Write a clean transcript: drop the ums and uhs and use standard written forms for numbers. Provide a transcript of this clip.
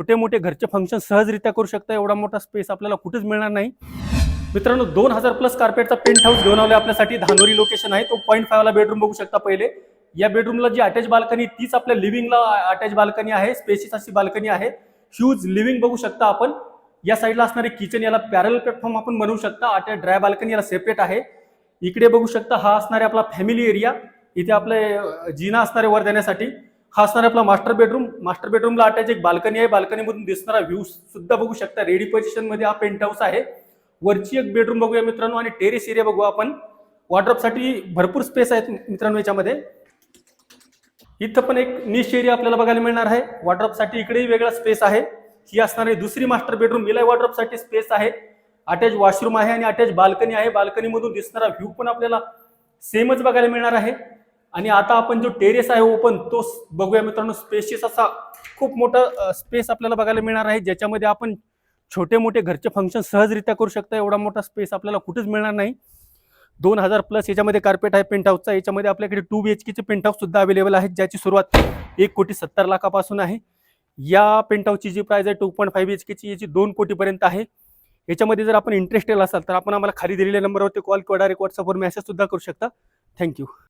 छोटे मोठे घरचे फंक्शन सहजरित्या करू शकता. एवढा मोठा स्पेस आपल्याला कुठेच मिळणार नाही. मित्रांनो 2000 प्लस कार्पेटचा पेंट हाऊस घेऊन आलोय आपल्यासाठी. धानोरी लोकेशन आहे. तो 0.5 ला बेडरूम बघू शकता. पहिले या बेडरूमला जी अटॅच बाल्कनी तीच आपल्या लिव्हिंगला अटॅच बाल्कनी आहे. स्पेशियस अशी बाल्कनी आहे. ह्यूज लिव्हिंग बघू शकता आपण. या साईडला असणारे किचन, याला पॅरल प्लॅटफॉर्म आपण बनवू शकता. अटॅच ड्राय बाल्कनी याला सेपरेट आहे. इकडे बघू शकता हा असणारे आपला फॅमिली एरिया. इथे आपले जिना असणारे वर देण्यासाठी. हा असणारे आपला मास्टर बेडरूम. मास्टर बेडरूमला अटॅच एक बाल्कनी आहे. बाल्कनीमधून दिसणारा व्ह्यू सुद्धा बघू शकता. रेडी पोझिशन मध्ये हा पेंट हाऊस आहे. वरची एक बेडरूम बघूया मित्रांनो आणि टेरेस एरिया बघू आपण. वॉर्डरोबसाठी भरपूर स्पेस आहेत मित्रांनो याच्यामध्ये. इथं पण एक निश एरिया आपल्याला बघायला मिळणार आहे. वॉर्डरोबसाठी इकडेही वेगळा स्पेस आहे. ही असणारी दुसरी मास्टर बेडरूम. हिला वॉर्डरोबसाठी स्पेस आहे. अटॅच वॉशरूम आहे आणि अटॅच बाल्कनी आहे. बाल्कनी मधून दिसणारा व्ह्यू पण आपल्याला सेमच बघायला मिळणार आहे. आणि आता आपण जो टेरेस आहे ओपन तो बघूया मित्रांनो. स्पेशियस असा खूप मोठा स्पेस आपल्याला बघायला मिळणार आहे, ज्याच्यामध्ये आपण छोटे मोठे घरचे फंक्शन सहजरित्या करू शकता. एवढा मोठा स्पेस आपल्याला कुठेच मिळणार नाही. 2000 प्लस याच्यामध्ये कार्पेट आहे पेंट हाऊसचा. याच्यामध्ये आपल्याकडे 2 BHK चे पेंट हाऊस सुद्धा अवेलेबल आहेत, ज्याची सुरुवात 1,70,00,000 आहे. या पेंट हाऊसची जी प्राइस आहे 2.5 BHK ची, याची 2 कोटीपर्यंत आहे. याच्यामध्ये जर आपण इंटरेस्टेड असाल तर आपण आम्हाला खाली दिलेल्या नंबरवरती कॉल किंवा डायरेक्ट व्हॉट्सअपवर मेसेज सुद्धा करू शकता. थँक्यू.